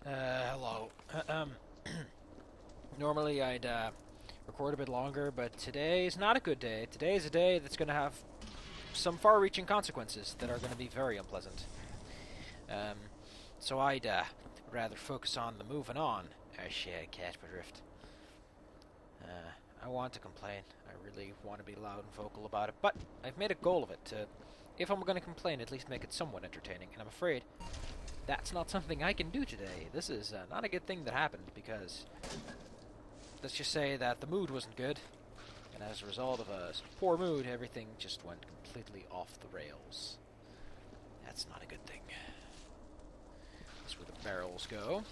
Hello. Normally I'd record a bit longer, but today's not a good day. Today is a day that's going to have some far-reaching consequences that are going to be very unpleasant. Um, so I'd rather focus on the moving on. Casper Drift. I want to complain. I really want to be loud and vocal about it, but I've made a goal of it to, if I'm going to complain, at least make it somewhat entertaining, and I'm afraid that's not something I can do today. This is not a good thing that happened, because let's just say that the mood wasn't good, and as a result of a poor mood, everything just went completely off the rails. That's not a good thing. That's where the barrels go.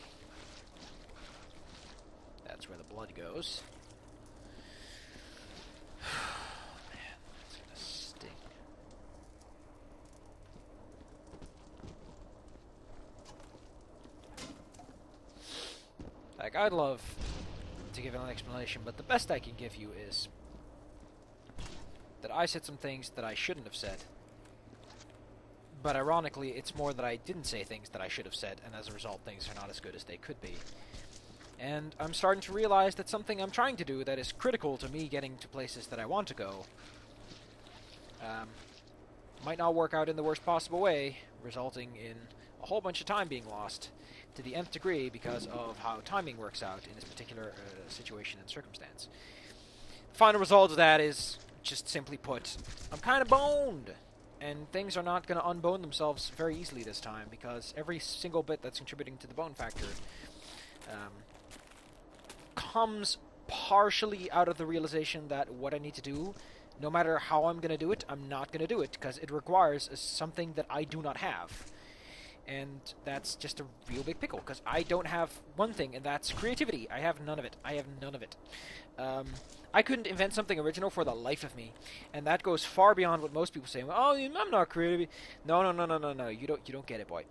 That's where the blood goes. Man, that's gonna sting. Like, I'd love to give an explanation, but the best I can give you is that I said some things that I shouldn't have said. But ironically, it's more that I didn't say things that I should have said, and as a result, things are not as good as they could be. And I'm starting to realize that something I'm trying to do that is critical to me getting to places that I want to go might not work out in the worst possible way, resulting in a whole bunch of time being lost to the nth degree because of how timing works out in this particular situation and circumstance. The final result of that is, just simply put, I'm kind of boned. And things are not going to unbone themselves very easily this time, because every single bit that's contributing to the bone factor comes partially out of the realization that what I need to do, no matter how I'm going to do it, I'm not going to do it, because it requires something that I do not have. And that's just a real big pickle, because I don't have one thing, and that's creativity. I have none of it. I have none of it. I couldn't invent something original for the life of me, and that goes far beyond what most people say. Oh, I'm not creative. No. You don't get it, boy.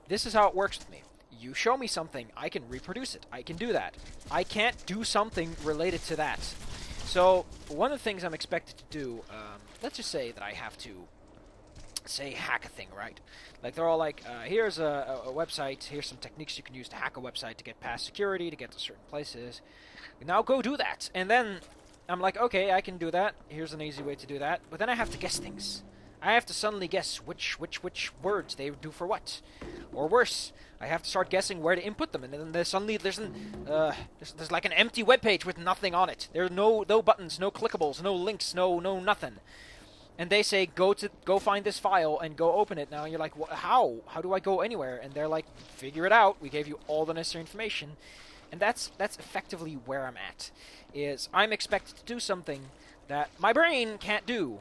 This is how it works with me. You show me something, I can reproduce it. I can do that. I can't do something related to that. So one of the things I'm expected to do, let's just say that I have to, say, hack a thing, right? Like, they're all like, here's a website, here's some techniques you can use to hack a website to get past security, to get to certain places. Now go do that. And then I'm like, okay, I can do that. Here's an easy way to do that. But then I have to guess things. I have to suddenly guess which words they do for what. Or worse, I have to start guessing where to input them, and then there's like an empty web page with nothing on it. There's no buttons, no clickables, no links, no nothing. And they say, go find this file and go open it. Now you're like, how? How do I go anywhere? And they're like, figure it out. We gave you all the necessary information. And that's effectively where I'm at. Is I'm expected to do something that my brain can't do.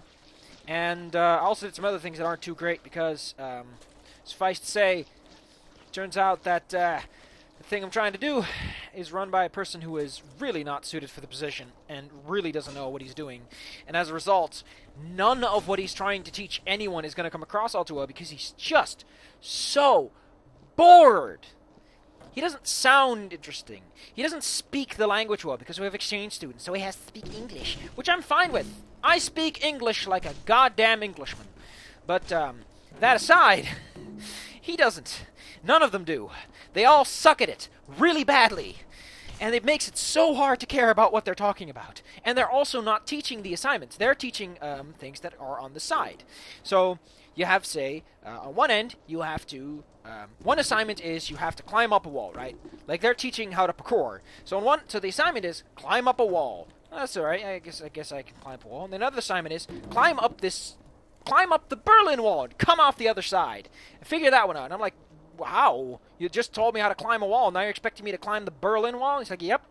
And I also did some other things that aren't too great because, suffice to say, turns out that the thing I'm trying to do is run by a person who is really not suited for the position and really doesn't know what he's doing. And as a result, none of what he's trying to teach anyone is going to come across all too well because he's just so bored. He doesn't sound interesting. He doesn't speak the language well because we have exchange students, so he has to speak English, which I'm fine with. I speak English like a goddamn Englishman. But that aside, he doesn't. None of them do. They all suck at it really badly. And it makes it so hard to care about what they're talking about. And they're also not teaching the assignments. They're teaching things that are on the side. So you have, say, on one end, you have to... one assignment is you have to climb up a wall, right? Like, they're teaching how to parkour. So the assignment is climb up a wall. That's all right. I guess I can climb up a wall. And another assignment is climb up the Berlin Wall and come off the other side. And figure that one out. And I'm like, how? You just told me how to climb a wall. Now you're expecting me to climb the Berlin Wall? He's like, yep.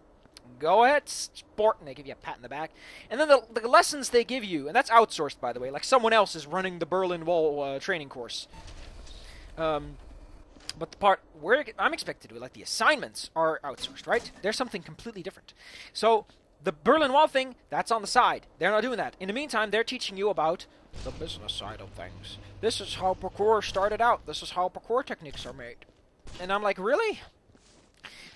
Go ahead, sport. And they give you a pat in the back. And then the lessons they give you, and that's outsourced, by the way. Like, someone else is running the Berlin Wall training course. But the part where I'm expected to do, like the assignments, are outsourced, right? They're something completely different. So the Berlin Wall thing, that's on the side. They're not doing that. In the meantime, they're teaching you about the business side of things. This is how parkour started out. This is how parkour techniques are made. And I'm like, really?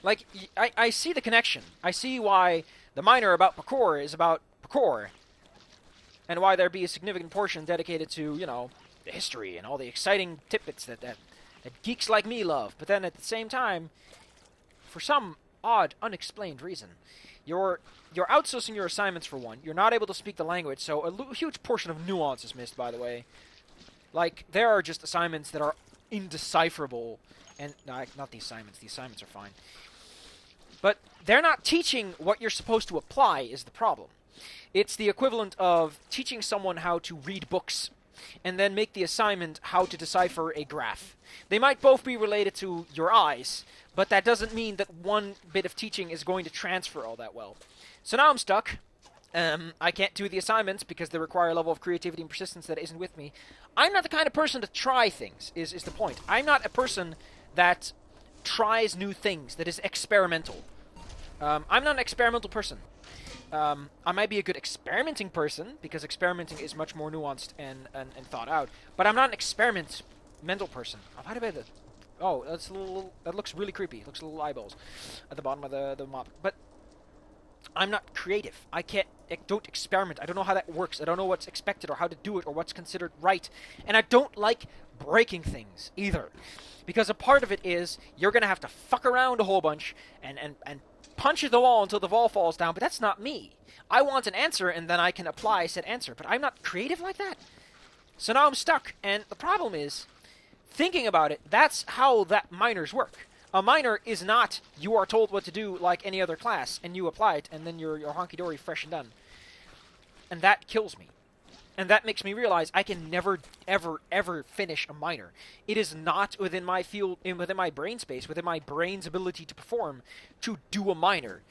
Like, I see the connection. I see why the minor about parkour is about parkour. And why there be a significant portion dedicated to, you know, the history and all the exciting tidbits that geeks like me love. But then at the same time, for some odd, unexplained reason, you're outsourcing your assignments for one. You're not able to speak the language, so a huge portion of nuance is missed, by the way. Like, there are just assignments that are indecipherable, and not the assignments. The assignments are fine. But they're not teaching what you're supposed to apply is the problem. It's the equivalent of teaching someone how to read books and then make the assignment how to decipher a graph. They might both be related to your eyes, but that doesn't mean that one bit of teaching is going to transfer all that well. So now I'm stuck. I can't do the assignments because they require a level of creativity and persistence that isn't with me. I'm not the kind of person to try things, is the point. I'm not a person that tries new things, that is experimental. I'm not an experimental person. I might be a good experimenting person, because experimenting is much more nuanced and thought out, but I'm not an experimental person. Why did I do that? Oh, that's a little, that looks really creepy. It looks little eyeballs at the bottom of the map. But I'm not creative. I don't experiment. I don't know how that works. I don't know what's expected or how to do it or what's considered right. And I don't like breaking things either. Because a part of it is you're going to have to fuck around a whole bunch and punch the wall until the wall falls down. But that's not me. I want an answer and then I can apply said answer. But I'm not creative like that. So now I'm stuck. And the problem is, thinking about it, that's how that minors work. A minor is not, you are told what to do like any other class, and you apply it, and then you're honky-dory fresh and done. And that kills me. And that makes me realize I can never, ever, ever finish a minor. It is not within my field, within my brain space, within my brain's ability to perform, to do a minor.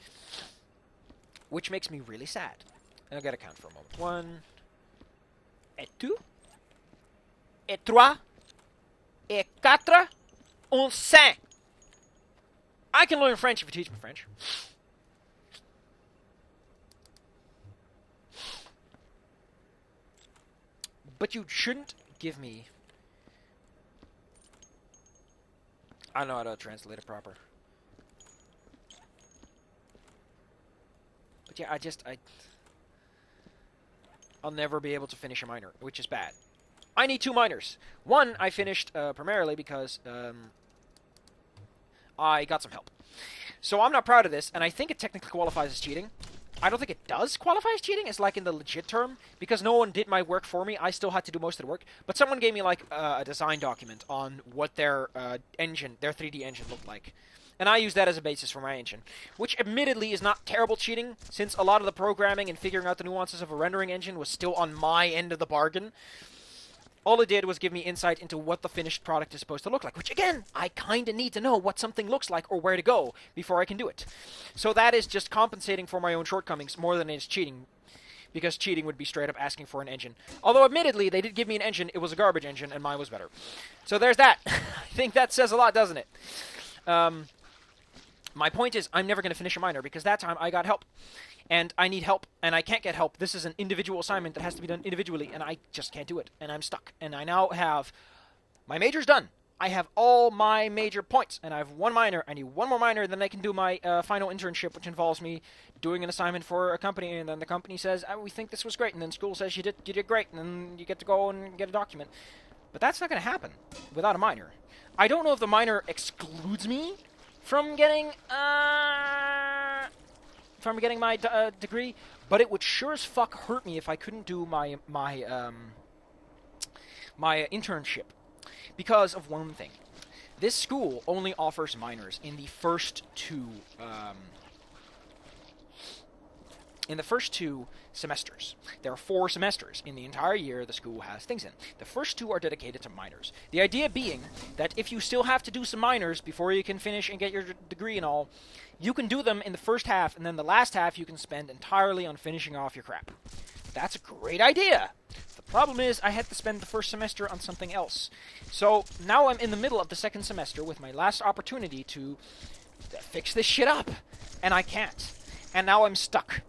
Which makes me really sad. And I've got to count for a moment. 1, et 2, et 3, et 4, et 5. I can learn French if you teach me French. But you shouldn't give me... I don't know how to translate it proper. But yeah, I'll never be able to finish a minor, which is bad. I need 2 minors. One I finished primarily because... I got some help. So I'm not proud of this, and I think it technically qualifies as cheating. I don't think it does qualify as cheating, it's like in the legit term, because no one did my work for me. I still had to do most of the work. But someone gave me like a design document on what their engine, their 3D engine looked like. And I used that as a basis for my engine, which admittedly is not terrible cheating, since a lot of the programming and figuring out the nuances of a rendering engine was still on my end of the bargain. All it did was give me insight into what the finished product is supposed to look like, which, again, I kind of need to know what something looks like or where to go before I can do it. So that is just compensating for my own shortcomings more than it's cheating, because cheating would be straight up asking for an engine. Although, admittedly, they did give me an engine. It was a garbage engine, and mine was better. So there's that. I think that says a lot, doesn't it? My point is, I'm never going to finish a minor, because that time I got help. And I need help, and I can't get help. This is an individual assignment that has to be done individually, and I just can't do it. And I'm stuck. And I now have... My major's done. I have all my major points, and I have 1 minor. I need 1 more minor, then I can do my final internship, which involves me doing an assignment for a company, and then the company says, oh, we think this was great, and then school says you did great, and then you get to go and get a document. But that's not going to happen without a minor. I don't know if the minor excludes me from getting... my degree, but it would sure as fuck hurt me if I couldn't do my internship, because of one thing. This school only offers minors in the first 2 semesters. There are 4 semesters in the entire year the school has things in. The first 2 are dedicated to minors. The idea being that if you still have to do some minors before you can finish and get your degree and all, you can do them in the first half, and then the last half you can spend entirely on finishing off your crap. That's a great idea! The problem is, I had to spend the first semester on something else. So, now I'm in the middle of the second semester with my last opportunity to fix this shit up. And I can't. And now I'm stuck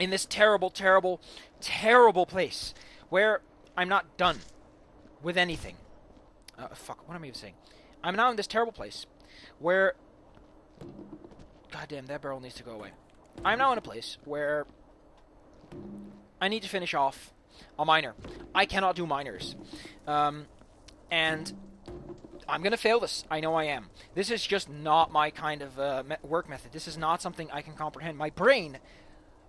in this terrible, terrible, terrible place where I'm not done with anything. Fuck, what am I even saying? I'm now in this terrible place where... Goddamn, that barrel needs to go away. I'm now in a place where I need to finish off a minor. I cannot do minors. And I'm going to fail this. I know I am. This is just not my kind of work method. This is not something I can comprehend. My brain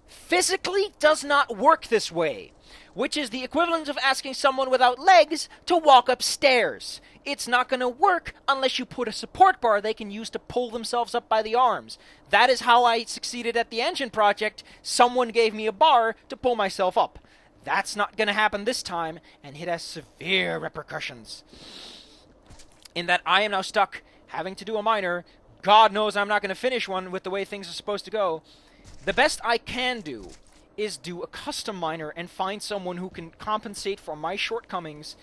physically does not work this way, which is the equivalent of asking someone without legs to walk upstairs. It's not going to work unless you put a support bar they can use to pull themselves up by the arms. That is how I succeeded at the engine project. Someone gave me a bar to pull myself up. That's not going to happen this time, and it has severe repercussions. In that I am now stuck having to do a minor. God knows I'm not going to finish one with the way things are supposed to go. The best I can do is do a custom minor and find someone who can compensate for my shortcomings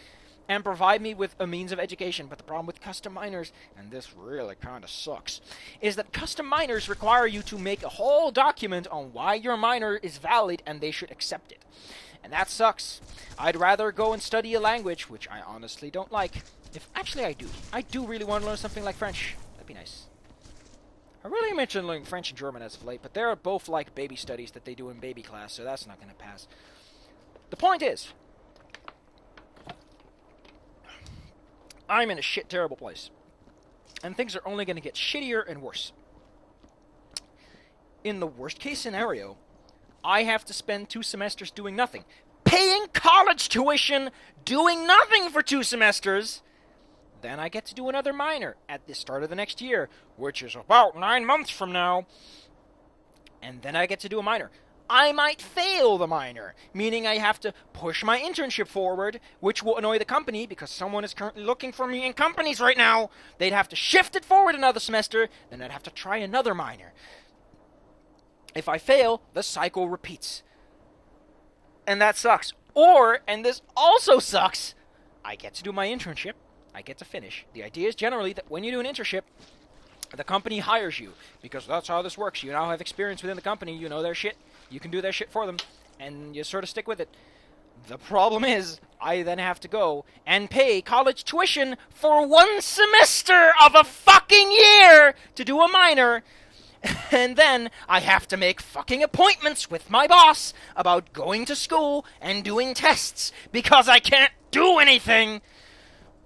and provide me with a means of education. But the problem with custom minors, and this really kind of sucks, is that custom minors require you to make a whole document on why your minor is valid and they should accept it. And that sucks. I'd rather go and study a language, which I honestly don't like. Actually, I do. I do really want to learn something like French. That'd be nice. I really am interested in learning French and German as of late, but they're both like baby studies that they do in baby class, so that's not going to pass. The point is, I'm in a shit terrible place. And things are only going to get shittier and worse. In the worst case scenario, I have to spend 2 semesters doing nothing. Paying college tuition, doing nothing for 2 semesters. Then I get to do another minor at the start of the next year, which is about 9 months from now. And then I get to do a minor. I might fail the minor, meaning I have to push my internship forward, which will annoy the company because someone is currently looking for me in companies right now. They'd have to shift it forward another semester, then I'd have to try another minor. If I fail, the cycle repeats. And that sucks. Or, and this also sucks, I get to do my internship. I get to finish. The idea is generally that when you do an internship, the company hires you, because that's how this works. You now have experience within the company, you know their shit, you can do their shit for them, and you sort of stick with it. The problem is, I then have to go and pay college tuition for 1 semester of a fucking year to do a minor, and then I have to make fucking appointments with my boss about going to school and doing tests, because I can't do anything.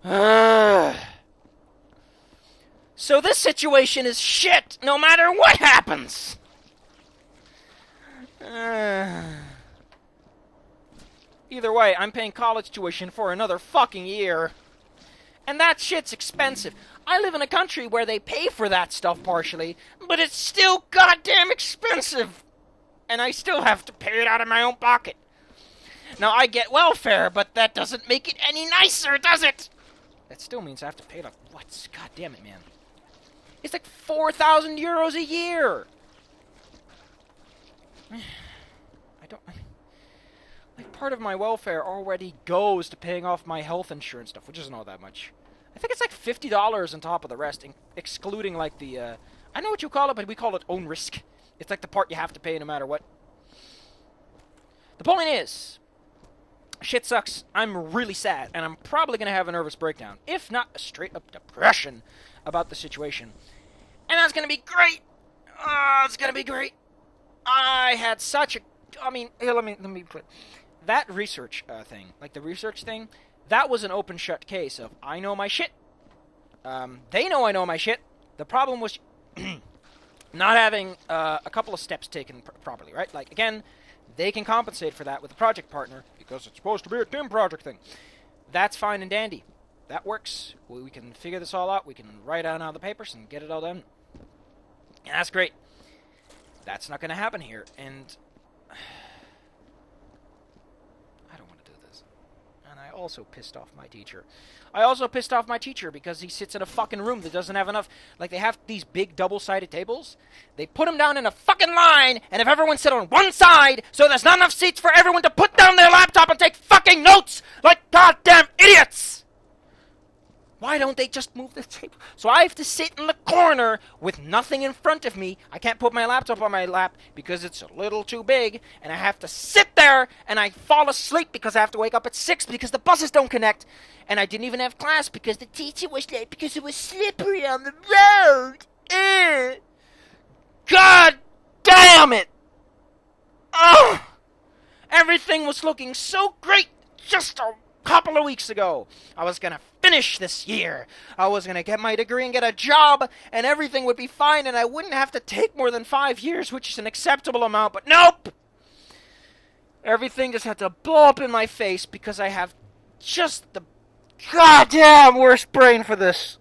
So this situation is shit, no matter what happens. Either way, I'm paying college tuition for another fucking year. And that shit's expensive. I live in a country where they pay for that stuff partially, but it's still goddamn expensive. And I still have to pay it out of my own pocket. Now, I get welfare, but that doesn't make it any nicer, does it? That still means I have to pay like, what? God damn it, man. It's like 4,000 euros a year. I don't... Like, part of my welfare already goes to paying off my health insurance stuff, which isn't all that much. I think it's like $50 on top of the rest, excluding like the, I know what you call it, but we call it own risk. It's like the part you have to pay no matter what. The point is, shit sucks. I'm really sad, and I'm probably going to have a nervous breakdown, if not a straight-up depression about the situation. And that's going to be great. It's going to be great. I had such a... I mean, here, let me put... That research thing, like the research thing, that was an open-shut case of, I know my shit. They know I know my shit. The problem was not having a couple of steps taken properly, right? Like, again, they can compensate for that with a project partner, because it's supposed to be a team project thing. That's fine and dandy. That works. We can figure this all out. We can write down all the papers and get it all done. And that's great. That's not going to happen here, and I don't want to do this. And I also pissed off my teacher. Because he sits in a fucking room that doesn't have enough... Like, they have these big double-sided tables. They put them down in a fucking line, and if everyone sit on one side, so there's not enough seats for everyone to put down their laptop and take fucking notes like goddamn idiots! Why don't they just move the table? So I have to sit in the corner with nothing in front of me. I can't put my laptop on my lap because it's a little too big. And I have to sit there and I fall asleep because I have to wake up at 6 because the buses don't connect. And I didn't even have class because the teacher was late because it was slippery on the road. God damn it! Ugh! Everything was looking so great just a couple of weeks ago. I was gonna finish finish this year. I was going to get my degree and get a job, and everything would be fine, and I wouldn't have to take more than 5 years, which is an acceptable amount, but nope! Everything just had to blow up in my face because I have just the goddamn worst brain for this.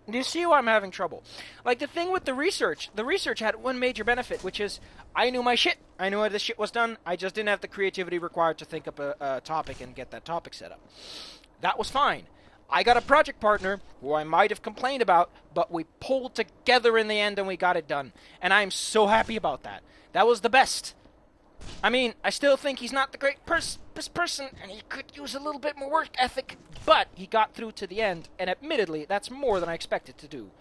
Do you see why I'm having trouble? Like, the thing with the research had one major benefit, which is I knew my shit. I knew how this shit was done. I just didn't have the creativity required to think up a topic and get that topic set up. That was fine. I got a project partner who I might have complained about, but we pulled together in the end and we got it done. And I'm so happy about that. That was the best. I mean, I still think he's not the best person, and he could use a little bit more work ethic, but he got through to the end, and admittedly, that's more than I expected to do.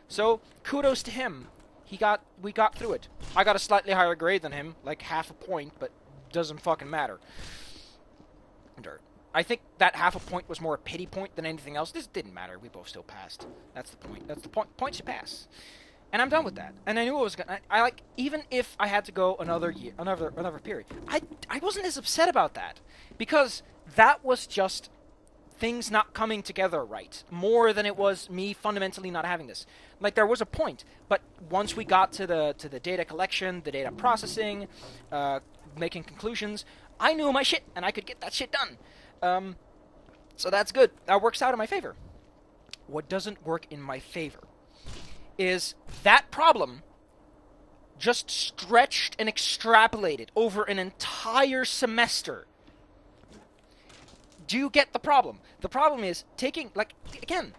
So, kudos to him. We got through it. I got a slightly higher grade than him, like half a point, but doesn't fucking matter. I think that half a point was more a pity point than anything else. This didn't matter. We both still passed. That's the point. That's the point. Points you pass. And I'm done with that. And I knew I was gonna. I like, even if I had to go another year, another period, I wasn't as upset about that, because that was just things not coming together right, more than it was me fundamentally not having this. Like, there was a point, but once we got to the data collection, the data processing, making conclusions, I knew my shit, and I could get that shit done. So that's good. That works out in my favor. What doesn't work in my favor is that problem just stretched and extrapolated over an entire semester. Do you get the problem? The problem is taking, like, again,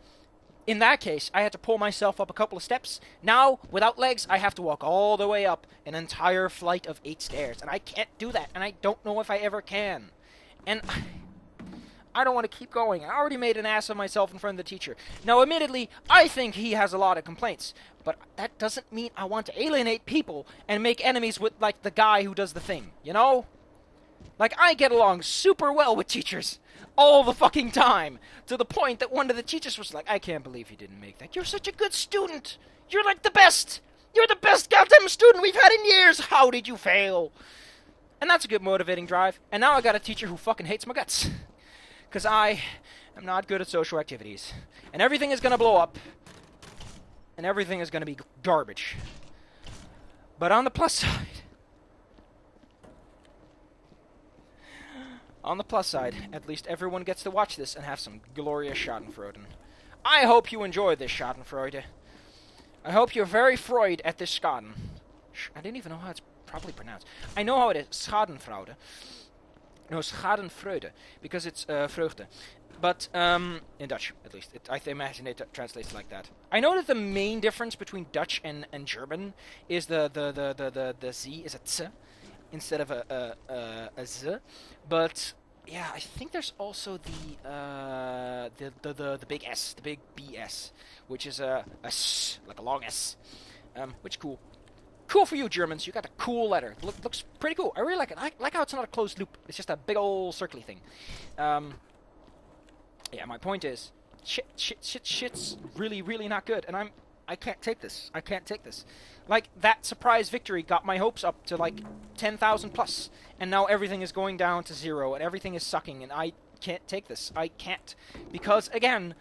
in that case, I had to pull myself up a couple of steps. Now, without legs, I have to walk all the way up an entire flight of 8 stairs, and I can't do that, and I don't know if I ever can. And I don't want to keep going. I already made an ass of myself in front of the teacher. Now, admittedly, I think he has a lot of complaints, but that doesn't mean I want to alienate people and make enemies with, like, the guy who does the thing, you know? Like, I get along super well with teachers all the fucking time, to the point that one of the teachers was like, I can't believe you didn't make that. You're such a good student. You're like the best. You're the best goddamn student we've had in years. How did you fail? And that's a good motivating drive. And now I got a teacher who fucking hates my guts. Because I am not good at social activities. And everything is going to blow up. And everything is going to be garbage. But on the plus side... On the plus side, at least everyone gets to watch this and have some glorious schadenfreude. I hope you enjoy this schadenfreude. I hope you're very freud at this schaden. I didn't even know how it's properly pronounced. I know how it is, schadenfreude. No, schadenfreude, because it's vreugde. But, in Dutch, at least. I imagine it translates like that. I know that the main difference between Dutch and German is the Z is a Z instead of a Z. But, yeah, I think there's also the big S, the big BS, which is a S, like a long S, which is cool. Cool for you, Germans. You got a cool letter. Looks pretty cool. I really like it. I like how it's not a closed loop. It's just a big old circly thing. Yeah, my point is, shit's really, really not good, and I can't take this. I can't take this. Like, that surprise victory got my hopes up to, like, 10,000 plus, and now everything is going down to 0, and everything is sucking, and I can't take this. I can't. Because, again,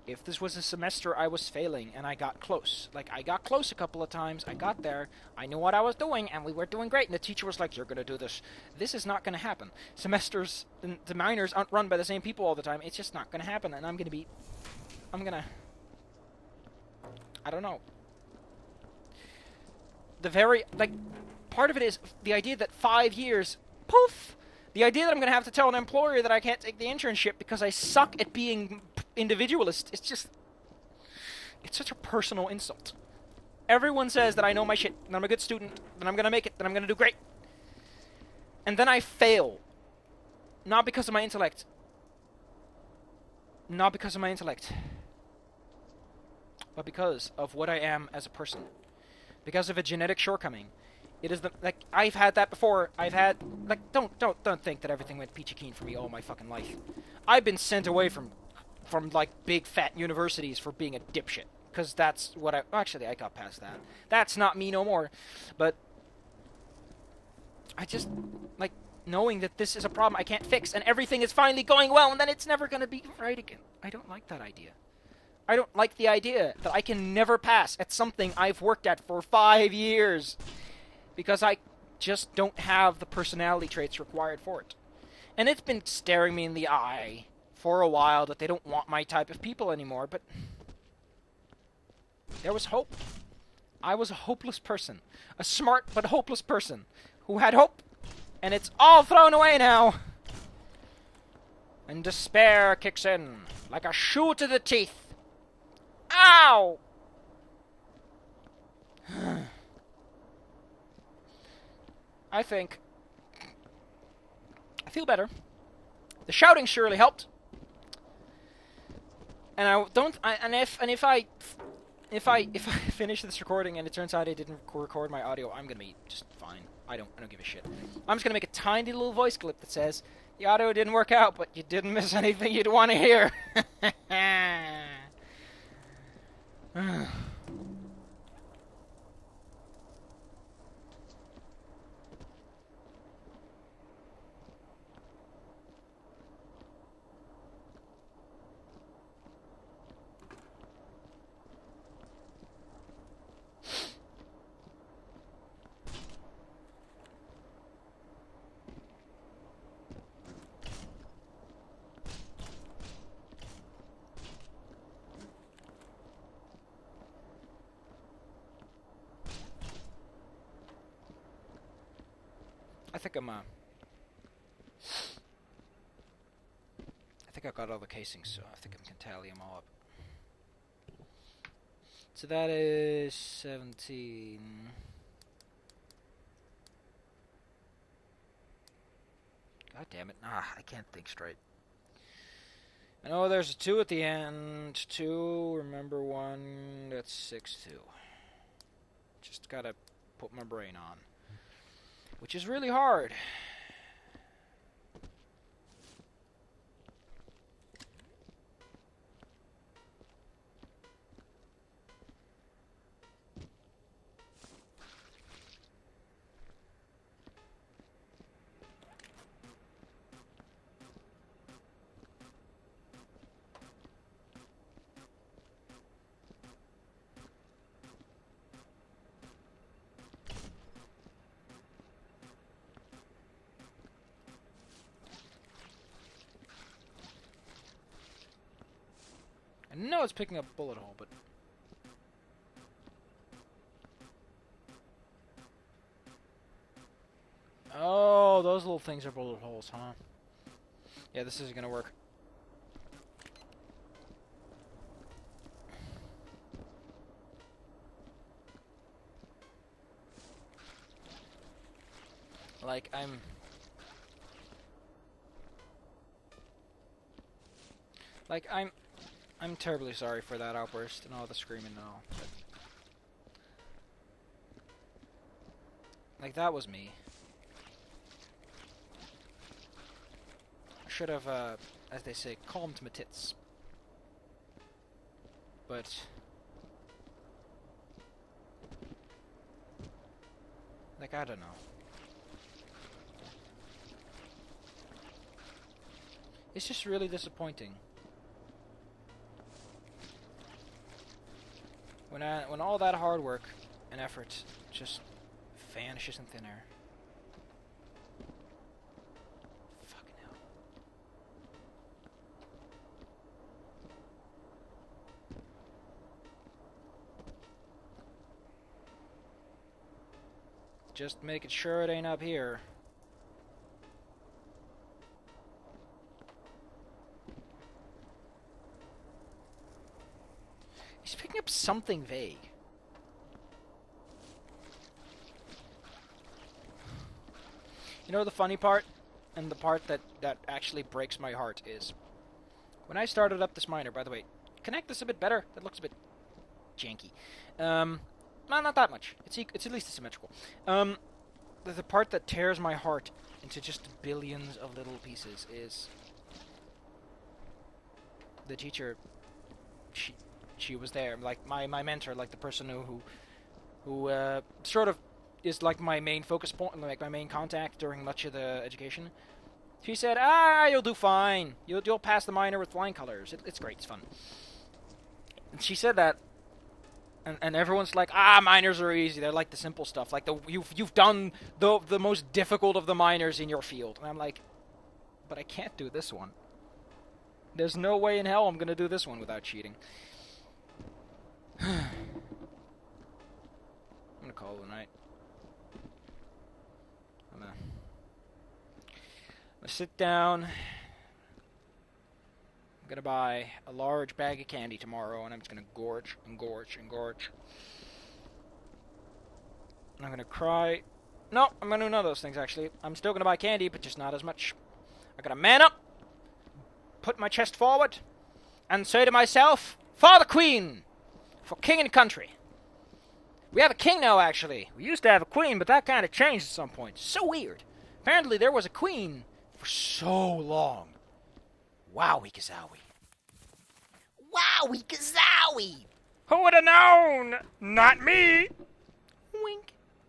if this was a semester I was failing, and I got close. Like, I got close a couple of times, I got there, I knew what I was doing, and we were doing great, and the teacher was like, you're gonna do this. This is not gonna happen. Semesters, the minors aren't run by the same people all the time. It's just not gonna happen, and I don't know. Part of it is the idea that 5 years, poof! The idea that I'm going to have to tell an employer that I can't take the internship because I suck at being individualist, it's such a personal insult. Everyone says that I know my shit, that I'm a good student, that I'm going to make it, that I'm going to do great. And then I fail. Not because of my intellect. Not because of my intellect. But because of what I am as a person. Because of a genetic shortcoming. It is I've had that before. Don't think that everything went peachy keen for me all my fucking life. I've been sent away from like big fat universities for being a dipshit. Because that's what actually, I got past that. That's not me no more. But I just, like, knowing that this is a problem I can't fix, and everything is finally going well, and then it's never going to be right again. I don't like that idea. I don't like the idea that I can never pass at something I've worked at for 5 years, because I just don't have the personality traits required for it. And it's been staring me in the eye for a while that they don't want my type of people anymore, but there was hope. I was a hopeless person. A smart but hopeless person who had hope, and it's all thrown away now. And despair kicks in like a shoe to the teeth. Ow! I feel better. The shouting surely helped. And if I finish this recording and it turns out I didn't record my audio, I'm gonna be just fine. I don't give a shit. I'm just gonna make a tiny little voice clip that says the audio didn't work out, but you didn't miss anything you'd want to hear. I think I've got all the casings, so I think I can tally them all up. So that is 17. God damn it. I can't think straight. I know there's a 2 at the end. 2, remember 1, that's 6, 2. Just gotta put my brain on. Which is really hard. I know it's picking up bullet hole, but... Oh, those little things are bullet holes, huh? Yeah, this isn't gonna work. Like, I'm terribly sorry for that outburst and all the screaming and all. But like, that was me. I should have, as they say, calmed my tits. But... like, I don't know. It's just really disappointing. When all that hard work and effort just vanishes in thin air. Fucking hell. Just making sure it ain't up here. He's picking up something vague. You know the funny part, and the part that actually breaks my heart is, when I started up this miner, by the way, connect this a bit better, that looks a bit janky. Well, not that much, it's at least symmetrical. The part that tears my heart into just billions of little pieces is the teacher. She was there, like my mentor, like the person who sort of is like my main focus point, like my main contact during much of the education. She said, you'll do fine. You'll pass the minor with flying colors. It's great. It's fun. And she said that, and everyone's like, minors are easy. They're like the simple stuff. Like you've done the most difficult of the minors in your field. And I'm like, but I can't do this one. There's no way in hell I'm gonna do this one without cheating. I'm gonna call it a night. I'm gonna sit down. I'm gonna buy a large bag of candy tomorrow, and I'm just gonna gorge and gorge and gorge. I'm gonna cry. No, I'm gonna do none of those things, actually. I'm still gonna buy candy, but just not as much. I gotta man up, put my chest forward, and say to myself, for the Queen! For king and country. We have a king now, actually. We used to have a queen, but that kind of changed at some point. So weird. Apparently there was a queen for so long. Wowie kazowie. Wowie kazowie! Who would have known? Not me!